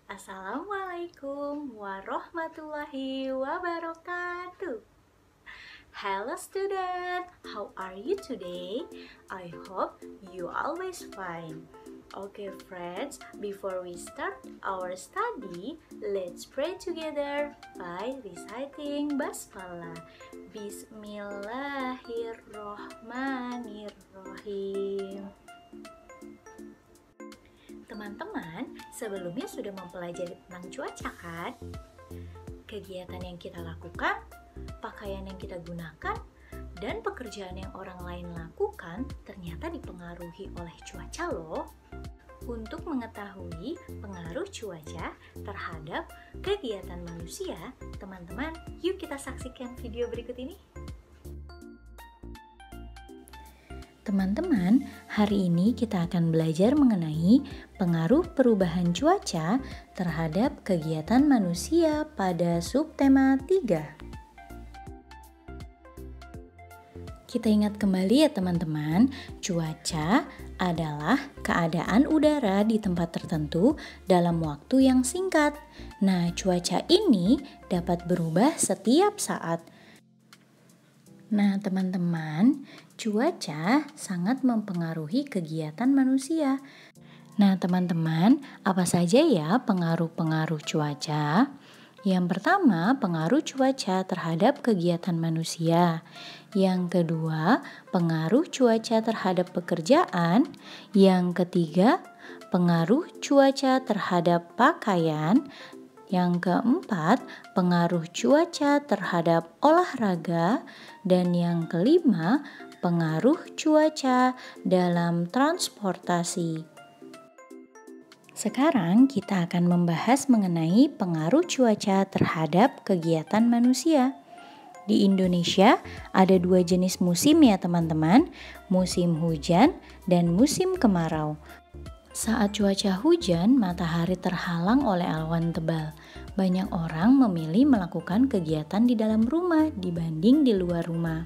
Assalamualaikum warahmatullahi wabarakatuh. Hello student, how are you today? I hope you always fine. Okay friends, before we start our study, let's pray together by reciting Basmalah. Bismillahirrohmanirrohim. Teman-teman, sebelumnya sudah mempelajari tentang cuaca kan? Kegiatan yang kita lakukan, pakaian yang kita gunakan, dan pekerjaan yang orang lain lakukan ternyata dipengaruhi oleh cuaca loh. Untuk mengetahui pengaruh cuaca terhadap kegiatan manusia, teman-teman, yuk kita saksikan video berikut ini. Teman-teman, hari ini kita akan belajar mengenai pengaruh perubahan cuaca terhadap kegiatan manusia pada subtema 3. Kita ingat kembali ya teman-teman, cuaca adalah keadaan udara di tempat tertentu dalam waktu yang singkat. Nah, cuaca ini dapat berubah setiap saat. Nah, teman-teman, cuaca sangat mempengaruhi kegiatan manusia. Nah, teman-teman, apa saja ya pengaruh-pengaruh cuaca? Yang pertama, pengaruh cuaca terhadap kegiatan manusia. Yang kedua, pengaruh cuaca terhadap pekerjaan. Yang ketiga, pengaruh cuaca terhadap pakaian. Yang keempat, pengaruh cuaca terhadap olahraga. Dan yang kelima, pengaruh cuaca dalam transportasi. Sekarang kita akan membahas mengenai pengaruh cuaca terhadap kegiatan manusia. Di Indonesia ada 2 jenis musim ya teman-teman, musim hujan dan musim kemarau. Saat cuaca hujan, matahari terhalang oleh awan tebal. Banyak orang memilih melakukan kegiatan di dalam rumah dibanding di luar rumah.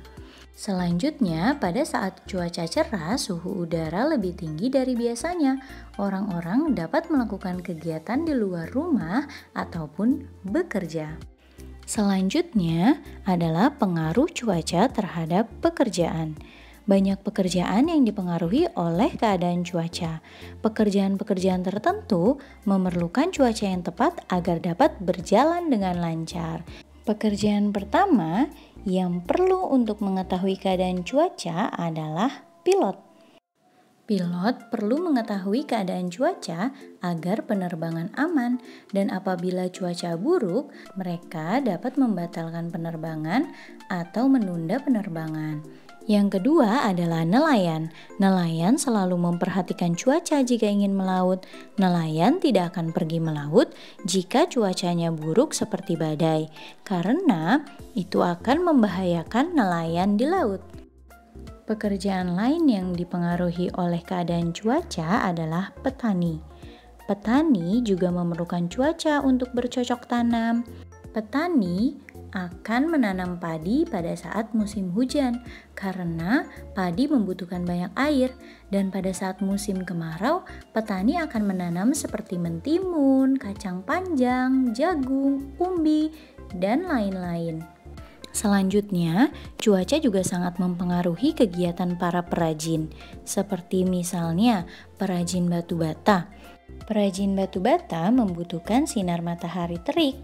Selanjutnya, pada saat cuaca cerah, suhu udara lebih tinggi dari biasanya. Orang-orang dapat melakukan kegiatan di luar rumah ataupun bekerja. Selanjutnya adalah pengaruh cuaca terhadap pekerjaan. Banyak pekerjaan yang dipengaruhi oleh keadaan cuaca. Pekerjaan-pekerjaan tertentu memerlukan cuaca yang tepat agar dapat berjalan dengan lancar. Pekerjaan pertama yang perlu untuk mengetahui keadaan cuaca adalah pilot. Pilot perlu mengetahui keadaan cuaca agar penerbangan aman, dan apabila cuaca buruk, mereka dapat membatalkan penerbangan atau menunda penerbangan. Yang kedua adalah nelayan. Nelayan selalu memperhatikan cuaca jika ingin melaut. Nelayan tidak akan pergi melaut jika cuacanya buruk seperti badai, karena itu akan membahayakan nelayan di laut. Pekerjaan lain yang dipengaruhi oleh keadaan cuaca adalah petani. Petani juga memerlukan cuaca untuk bercocok tanam. Petani akan menanam padi pada saat musim hujan karena padi membutuhkan banyak air, dan pada saat musim kemarau petani akan menanam seperti mentimun, kacang panjang, jagung, umbi, dan lain-lain. Selanjutnya, cuaca juga sangat mempengaruhi kegiatan para perajin, seperti misalnya perajin batu bata. Perajin batu bata membutuhkan sinar matahari terik.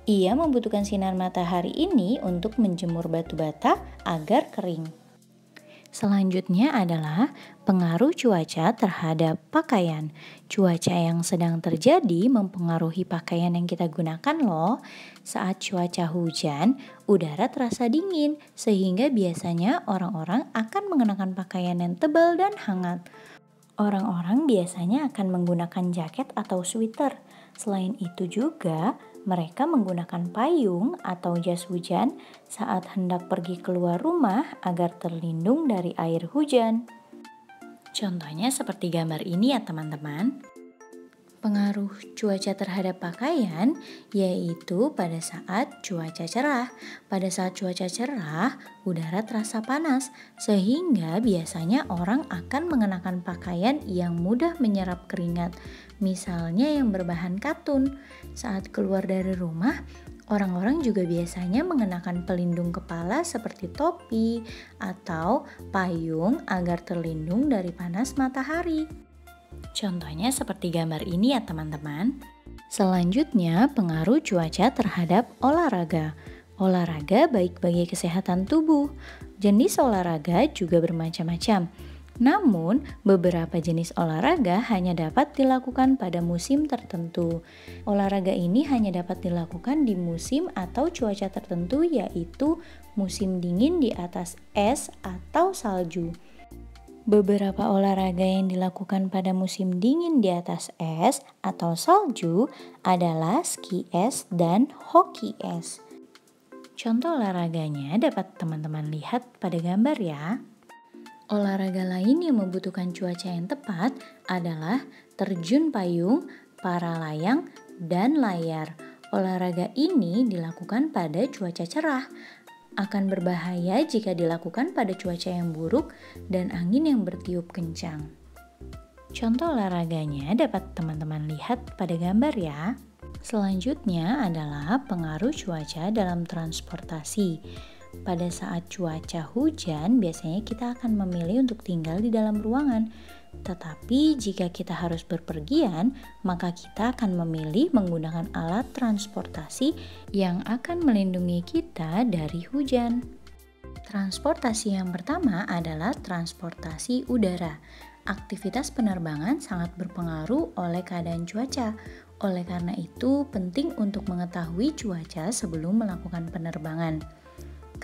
Ia membutuhkan sinar matahari ini untuk menjemur batu bata agar kering. Selanjutnya adalah pengaruh cuaca terhadap pakaian. Cuaca yang sedang terjadi mempengaruhi pakaian yang kita gunakan loh. Saat cuaca hujan, udara terasa dingin sehingga biasanya orang-orang akan mengenakan pakaian yang tebal dan hangat. Orang-orang biasanya akan menggunakan jaket atau sweater. Selain itu juga, mereka menggunakan payung atau jas hujan saat hendak pergi keluar rumah agar terlindung dari air hujan. Contohnya seperti gambar ini ya teman-teman. Pengaruh cuaca terhadap pakaian yaitu pada saat cuaca cerah. Pada saat cuaca cerah, udara terasa panas sehingga biasanya orang akan mengenakan pakaian yang mudah menyerap keringat. Misalnya yang berbahan katun. Saat keluar dari rumah, orang-orang juga biasanya mengenakan pelindung kepala seperti topi atau payung agar terlindung dari panas matahari. Contohnya seperti gambar ini ya teman-teman. Selanjutnya, pengaruh cuaca terhadap olahraga. Olahraga baik bagi kesehatan tubuh. Jenis olahraga juga bermacam-macam. Namun, beberapa jenis olahraga hanya dapat dilakukan pada musim tertentu. Olahraga ini hanya dapat dilakukan di musim atau cuaca tertentu, yaitu musim dingin di atas es atau salju. Beberapa olahraga yang dilakukan pada musim dingin di atas es atau salju adalah ski es dan hoki es. Contoh olahraganya dapat teman-teman lihat pada gambar ya. Olahraga lain yang membutuhkan cuaca yang tepat adalah terjun payung, para layang, dan layar. Olahraga ini dilakukan pada cuaca cerah. Akan berbahaya jika dilakukan pada cuaca yang buruk dan angin yang bertiup kencang. Contoh olahraganya dapat teman-teman lihat pada gambar ya. Selanjutnya adalah pengaruh cuaca dalam transportasi. Pada saat cuaca hujan, biasanya kita akan memilih untuk tinggal di dalam ruangan. Tetapi jika kita harus berpergian, maka kita akan memilih menggunakan alat transportasi yang akan melindungi kita dari hujan. Transportasi yang pertama adalah transportasi udara. Aktivitas penerbangan sangat berpengaruh oleh keadaan cuaca. Oleh karena itu, penting untuk mengetahui cuaca sebelum melakukan penerbangan.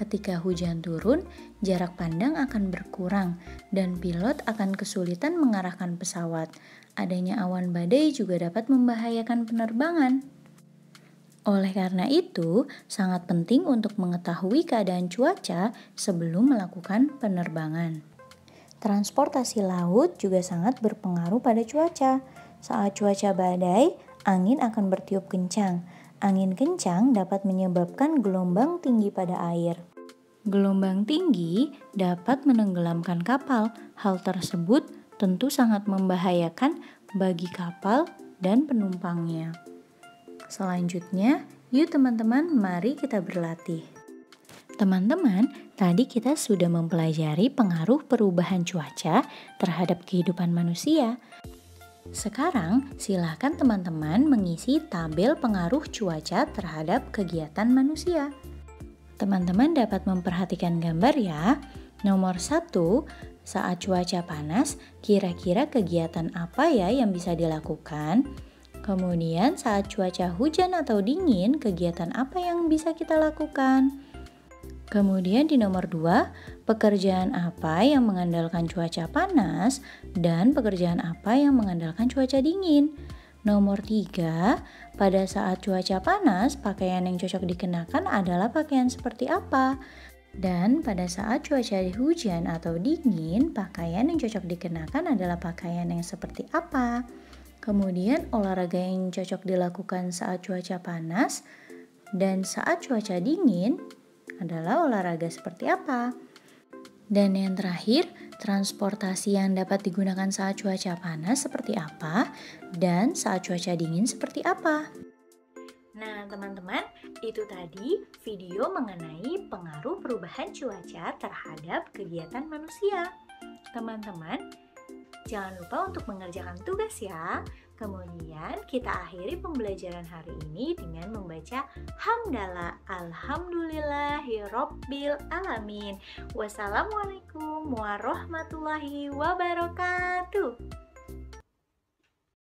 Ketika hujan turun, jarak pandang akan berkurang dan pilot akan kesulitan mengarahkan pesawat. Adanya awan badai juga dapat membahayakan penerbangan. Oleh karena itu, sangat penting untuk mengetahui keadaan cuaca sebelum melakukan penerbangan. Transportasi laut juga sangat berpengaruh pada cuaca. Saat cuaca badai, angin akan bertiup kencang. Angin kencang dapat menyebabkan gelombang tinggi pada air. Gelombang tinggi dapat menenggelamkan kapal. Hal tersebut tentu sangat membahayakan bagi kapal dan penumpangnya. Selanjutnya, yuk teman-teman, mari kita berlatih. Teman-teman, tadi kita sudah mempelajari pengaruh perubahan cuaca terhadap kehidupan manusia. Sekarang, silakan teman-teman mengisi tabel pengaruh cuaca terhadap kegiatan manusia. Teman-teman dapat memperhatikan gambar ya. Nomor 1, saat cuaca panas, kira-kira kegiatan apa ya yang bisa dilakukan? Kemudian saat cuaca hujan atau dingin, kegiatan apa yang bisa kita lakukan? Kemudian di nomor 2, pekerjaan apa yang mengandalkan cuaca panas dan pekerjaan apa yang mengandalkan cuaca dingin? Nomor 3, pada saat cuaca panas, pakaian yang cocok dikenakan adalah pakaian seperti apa? Dan pada saat cuaca hujan atau dingin, pakaian yang cocok dikenakan adalah pakaian yang seperti apa? Kemudian olahraga yang cocok dilakukan saat cuaca panas dan saat cuaca dingin adalah olahraga seperti apa? Dan yang terakhir, transportasi yang dapat digunakan saat cuaca panas seperti apa dan saat cuaca dingin seperti apa? Nah, teman-teman, itu tadi video mengenai pengaruh perubahan cuaca terhadap kegiatan manusia. Teman-teman, jangan lupa untuk mengerjakan tugas ya. Kemudian kita akhiri pembelajaran hari ini dengan membaca hamdalah alhamdulillahirabbil alamin. Wassalamualaikum warahmatullahi wabarakatuh.